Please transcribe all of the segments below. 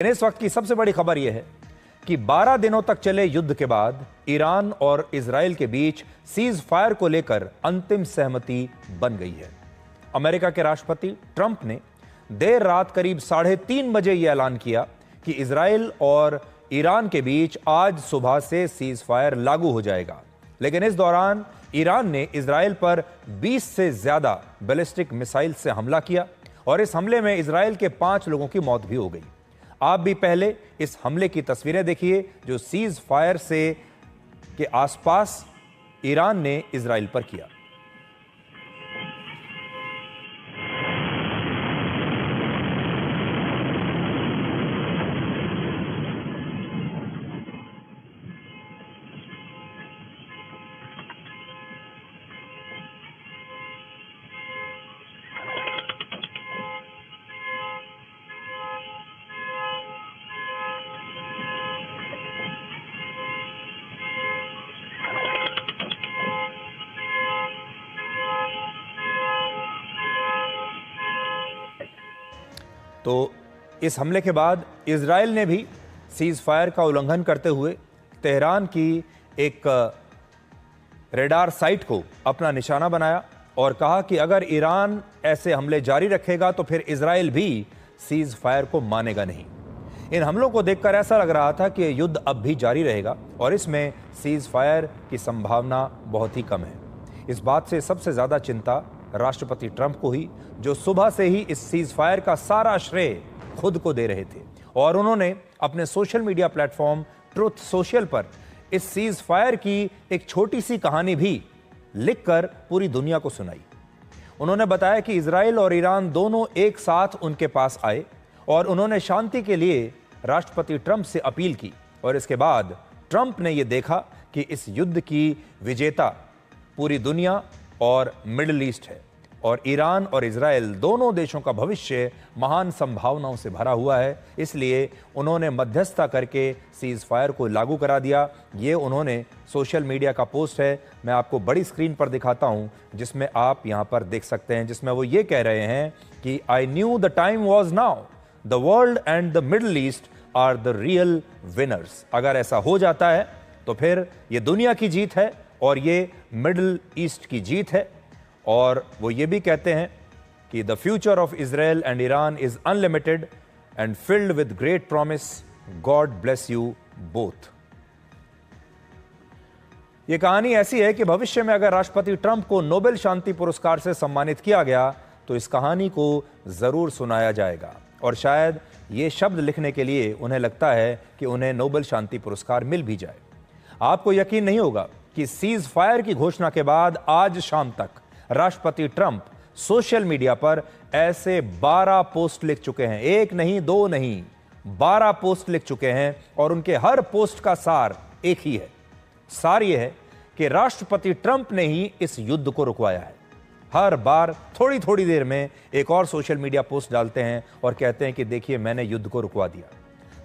इस वक्त की सबसे बड़ी खबर यह है कि 12 दिनों तक चले युद्ध के बाद ईरान और इजराइल के बीच सीज फायर को लेकर अंतिम सहमति बन गई है। अमेरिका के राष्ट्रपति ट्रंप ने देर रात करीब 3:30 बजे यह ऐलान किया कि इजराइल और ईरान के बीच आज सुबह से सीज फायर लागू हो जाएगा। लेकिन इस दौरान ईरान ने इजराइल पर 20 से ज्यादा बैलिस्टिक मिसाइल से हमला किया और इस हमले में इजराइल के 5 लोगों की मौत भी हो गई। आप भी पहले इस हमले की तस्वीरें देखिए जो सीज फायर से के आसपास ईरान ने इजराइल पर किया। तो इस हमले के बाद इजराइल ने भी सीज फायर का उल्लंघन करते हुए तेहरान की एक रेडार साइट को अपना निशाना बनाया और कहा कि अगर ईरान ऐसे हमले जारी रखेगा तो फिर इजराइल भी सीज फायर को मानेगा नहीं। इन हमलों को देखकर ऐसा लग रहा था कि युद्ध अब भी जारी रहेगा और इसमें सीज फायर की संभावना बहुत ही कम है। इस बात से सबसे ज्यादा चिंता राष्ट्रपति ट्रंप को ही, जो सुबह से ही इस सीज फायर का सारा श्रेय खुद को दे रहे थे और उन्होंने अपने social media platform truth social पर इस सीज फायर की एक छोटी सी कहानी भी लिखकर पूरी दुनिया को सुनाई। उन्होंने बताया कि इजराइल और ईरान दोनों एक साथ उनके पास आए और उन्होंने शांति के लिए राष्ट्रपति ट्रंप से अपील की और इसके बाद ट्रंप ने यह देखा कि इस युद्ध की विजेता पूरी दुनिया और मिडिल ईस्ट है और ईरान और इजराइल दोनों देशों का भविष्य महान संभावनाओं से भरा हुआ है। इसलिए उन्होंने मध्यस्थता करके सीज फायर को लागू करा दिया। ये उन्होंने सोशल मीडिया का पोस्ट है, मैं आपको बड़ी स्क्रीन पर दिखाता हूं जिसमें आप यहां पर देख सकते हैं, जिसमें वो ये कह रहे हैं कि I knew the time was now, the world and the Middle East are the real winners. अगर ऐसा हो जाता है तो फिर ये दुनिया की जीत है और ये मिडिल ईस्ट की जीत है। और वो ये भी कहते हैं कि the future of Israel and Iran is unlimited and filled with great promise, God bless you both. ये कहानी ऐसी है कि भविष्य में अगर राष्ट्रपति ट्रंप को नोबेल शांति पुरस्कार से सम्मानित किया गया तो इस कहानी को जरूर सुनाया जाएगा और शायद ये शब्द लिखने के लिए उन्हें लगता है कि उन्हें नोबेल शांति पुरस्कार मिल भी जाए। आपको यकीन नहीं होगा कि सीज फायर की घोषणा के बाद आज शाम तक राष्ट्रपति ट्रंप सोशल मीडिया पर ऐसे 12 पोस्ट लिख चुके हैं। एक नहीं, दो नहीं, 12 पोस्ट लिख चुके हैं और उनके हर पोस्ट का सार एक ही है। सार यह है कि राष्ट्रपति ट्रंप ने ही इस युद्ध को रुकवाया है। हर बार थोड़ी थोड़ी देर में एक और सोशल मीडिया पोस्ट डालते हैं और कहते हैं कि देखिए मैंने युद्ध को रुकवा दिया।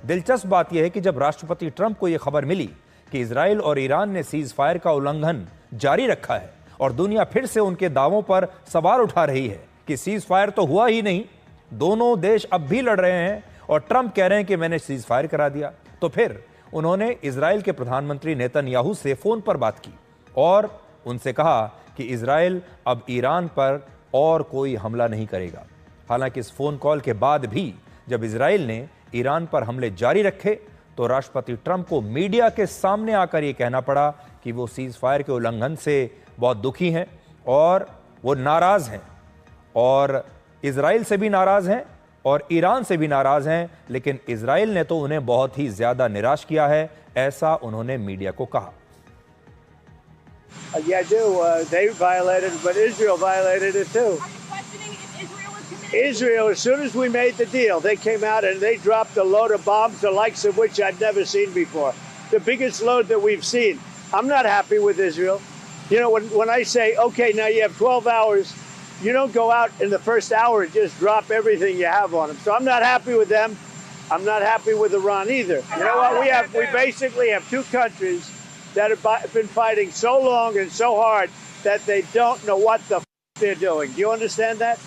दिलचस्प बात यह है कि जब राष्ट्रपति ट्रंप को यह खबर मिली कि इजराइल और ईरान ने सीज फायर का उल्लंघन जारी रखा है और दुनिया फिर से उनके दावों पर सवाल उठा रही है कि सीज फायर तो हुआ ही नहीं, दोनों देश अब भी लड़ रहे हैं और ट्रंप कह रहे हैं कि मैंने सीज फायर करा दिया, तो फिर उन्होंने इजराइल के प्रधानमंत्री नेतन्याहू से फोन पर बात की और उनसे कहा कि इजराइल अब ईरान पर और कोई हमला नहीं करेगा। हालांकि इस फोन कॉल के बाद भी जब इजराइल ने ईरान पर हमले जारी रखे तो राष्ट्रपति ट्रंप को मीडिया के सामने आकर यह कहना पड़ा कि वो सीज फायर के उल्लंघन से बहुत दुखी हैं और वो नाराज हैं और इजराइल से भी नाराज हैं और ईरान से भी नाराज हैं, लेकिन इजराइल ने तो उन्हें बहुत ही ज्यादा निराश किया है, ऐसा उन्होंने मीडिया को कहा। Yeah, I do. They violated, but Israel violated it too. Israel, as soon as we made the deal, they came out and they dropped a load of bombs, the likes of which I'd never seen before. The biggest load that we've seen. I'm not happy with Israel. You know, when I say, okay, now you have 12 hours, you don't go out in the first hour and just drop everything you have on them. So I'm not happy with them. I'm not happy with Iran either. You know what? We basically have two countries that have been fighting so long and so hard that they don't know what the they're doing. Do you understand that?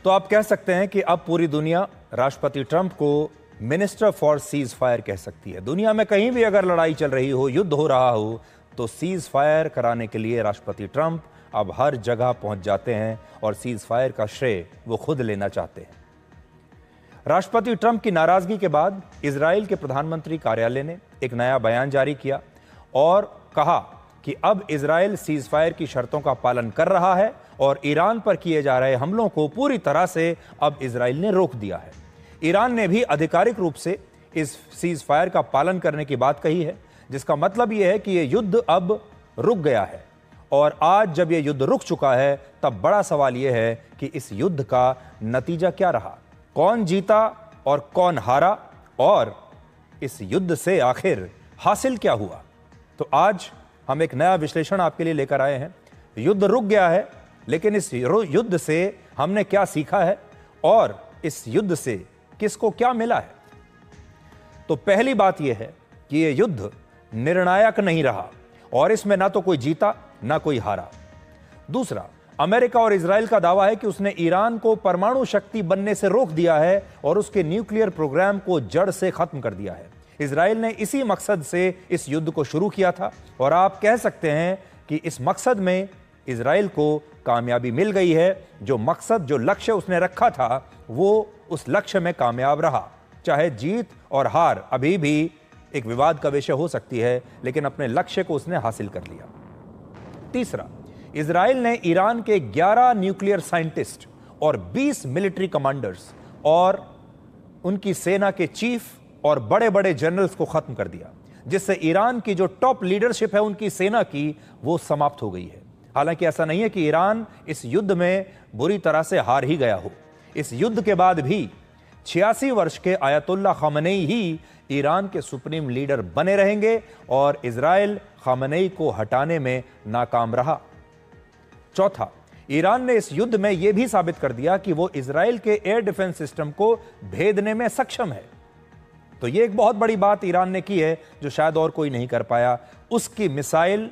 तो आप कह सकते हैं कि अब पूरी दुनिया राष्ट्रपति ट्रंप को मिनिस्टर फॉर सीज फायर कह सकती है। दुनिया में कहीं भी अगर लड़ाई चल रही हो, युद्ध हो रहा हो, तो सीज फायर कराने के लिए राष्ट्रपति ट्रंप अब हर जगह पहुंच जाते हैं और सीज फायर का श्रेय वो खुद लेना चाहते हैं। राष्ट्रपति ट्रंप की नाराजगी के बाद इजराइल के प्रधानमंत्री कार्यालय ने एक नया बयान जारी किया और कहा कि अब इजराइल सीज फायर की शर्तों का पालन कर रहा है और ईरान पर किए जा रहे हमलों को पूरी तरह से अब इजराइल ने रोक दिया है। ईरान ने भी आधिकारिक रूप से इस सीज फायर का पालन करने की बात कही है, जिसका मतलब यह है कि यह युद्ध अब रुक गया है। और आज जब यह युद्ध रुक चुका है, तब बड़ा सवाल यह है कि इस युद्ध का नतीजा क्या रहा, कौन जीता और कौन हारा, और इस युद्ध से आखिर हासिल क्या हुआ। तो आज हम एक नया विश्लेषण आपके लिए लेकर आए हैं। युद्ध रुक गया है, लेकिन इस युद्ध से हमने क्या सीखा है और इस युद्ध से किसको क्या मिला है। तो पहली बात यह है कि यह युद्ध निर्णायक नहीं रहा और इसमें ना तो कोई जीता ना कोई हारा। दूसरा, अमेरिका और इजराइल का दावा है कि उसने ईरान को परमाणु शक्ति बनने से रोक दिया है और उसके न्यूक्लियर प्रोग्राम को जड़ से खत्म कर दिया है। इजराइल ने इसी मकसद से इस युद्ध को शुरू किया था और आप कह सकते हैं कि इस मकसद में इजराइल को कामयाबी मिल गई है। जो मकसद, जो लक्ष्य उसने रखा था, वो उस लक्ष्य में कामयाब रहा। चाहे जीत और हार अभी भी एक विवाद का विषय हो सकती है, लेकिन अपने लक्ष्य को उसने हासिल कर लिया। तीसरा, इजराइल ने ईरान के 11 न्यूक्लियर साइंटिस्ट और 20 मिलिट्री कमांडर्स और उनकी सेना के चीफ और बड़े बड़े जनरल्स को खत्म कर दिया, जिससे ईरान की जो टॉप लीडरशिप है उनकी सेना की, वो समाप्त हो गई है। हालांकि ऐसा नहीं है कि ईरान इस युद्ध में बुरी तरह से हार ही गया हो। इस युद्ध के बाद भी 86 वर्ष के आयतुल्लाह खामनेई ही ईरान के सुप्रीम लीडर बने रहेंगे और इजराइल खामनेई को हटाने में नाकाम रहा। चौथा, ईरान ने इस युद्ध में यह भी साबित कर दिया कि वो इजराइल के एयर डिफेंस सिस्टम को भेदने में सक्षम है। तो यह एक बहुत बड़ी बात ईरान ने की है जो शायद और कोई नहीं कर पाया। उसकी मिसाइल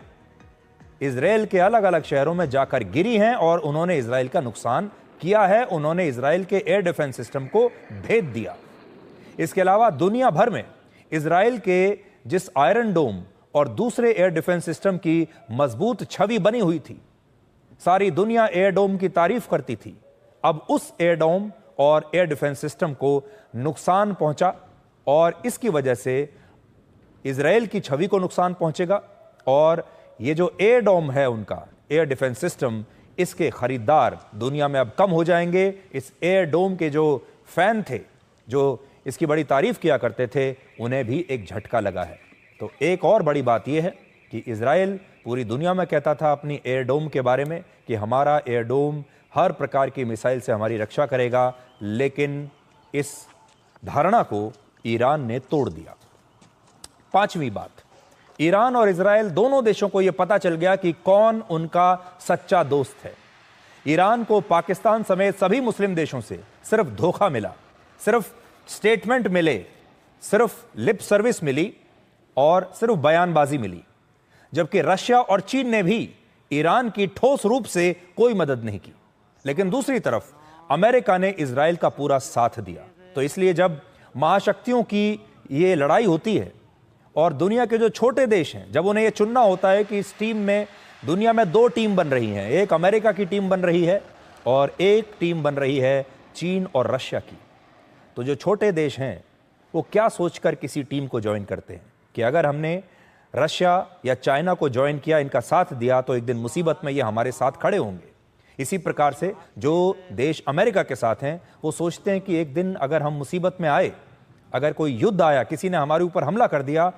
इजराइल के अलग अलग शहरों में जाकर गिरी हैं और उन्होंने इजराइल का नुकसान किया है। उन्होंने इजराइल के एयर डिफेंस सिस्टम को भेद दिया। इसके अलावा दुनिया भर में इजराइल के जिस आयरन डोम और दूसरे एयर डिफेंस सिस्टम की मजबूत छवि बनी हुई थी, सारी दुनिया एयर डोम की तारीफ करती थी। अब उस एयर डोम और एयर डिफेंस सिस्टम को नुकसान पहुंचा और इसकी वजह से इजराइल की छवि को नुकसान पहुंचेगा और ये जो एयर डोम है, उनका एयर डिफेंस सिस्टम, इसके खरीदार दुनिया में अब कम हो जाएंगे। इस एयर डोम के जो फैन थे, जो इसकी बड़ी तारीफ किया करते थे, उन्हें भी एक झटका लगा है। तो एक और बड़ी बात यह है कि इजराइल पूरी दुनिया में कहता था अपनी एयर डोम के बारे में कि हमारा एयर डोम हर प्रकार की मिसाइल से हमारी रक्षा करेगा, लेकिन इस धारणा को ईरान ने तोड़ दिया। पांचवी बात, ईरान और इजराइल दोनों देशों को यह पता चल गया कि कौन उनका सच्चा दोस्त है। ईरान को पाकिस्तान समेत सभी मुस्लिम देशों से सिर्फ धोखा मिला, सिर्फ स्टेटमेंट मिले, सिर्फ लिप सर्विस मिली और सिर्फ बयानबाजी मिली, जबकि रशिया और चीन ने भी ईरान की ठोस रूप से कोई मदद नहीं की। लेकिन दूसरी तरफ अमेरिका ने इजराइल का पूरा साथ दिया। तो इसलिए जब महाशक्तियों की ये लड़ाई होती है और दुनिया के जो छोटे देश हैं, जब उन्हें यह चुनना होता है कि इस टीम में, दुनिया में 2 टीम बन रही हैं, एक अमेरिका की टीम बन रही है और एक टीम बन रही है चीन और रशिया की, तो जो छोटे देश हैं वो क्या सोचकर किसी टीम को ज्वाइन करते हैं कि अगर हमने रशिया या चाइना को ज्वाइन किया, इनका साथ दिया, तो एक दिन मुसीबत में ये हमारे साथ खड़े होंगे। इसी प्रकार से जो देश अमेरिका के साथ हैं वो सोचते हैं कि एक दिन अगर हम मुसीबत में आए, अगर कोई युद्ध आया, किसी ने हमारे ऊपर हमला कर दिया,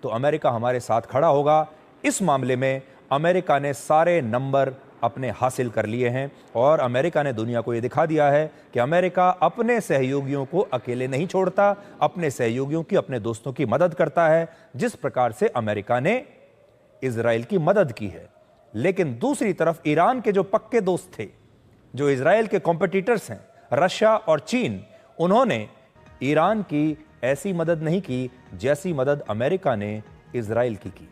तो अमेरिका हमारे साथ खड़ा होगा। इस मामले में अमेरिका ने सारे नंबर अपने हासिल कर लिए हैं और अमेरिका ने दुनिया को यह दिखा दिया है कि अमेरिका अपने सहयोगियों को अकेले नहीं छोड़ता, अपने सहयोगियों की, अपने दोस्तों की मदद करता है, जिस प्रकार से अमेरिका ने इजराइल की मदद की है। लेकिन दूसरी तरफ ईरान के जो पक्के दोस्त थे, जो इजराइल के कॉम्पिटिटर्स हैं, रशिया और चीन, उन्होंने ईरान की ऐसी मदद नहीं की जैसी मदद अमेरिका ने इजराइल की।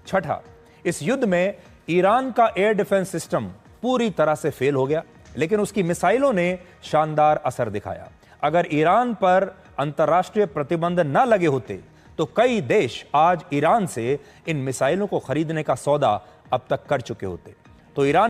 छठा, इस युद्ध में ईरान का एयर डिफेंस सिस्टम पूरी तरह से फेल हो गया। लेकिन उसकी मिसाइलों ने शानदार असर दिखाया। अगर ईरान पर अंतर्राष्ट्रीय प्रतिबंध न लगे होते तो कई देश आज ईरान से इन मिसाइलों को खरीदने का सौदा अब तक कर चुके होते। तो ईरान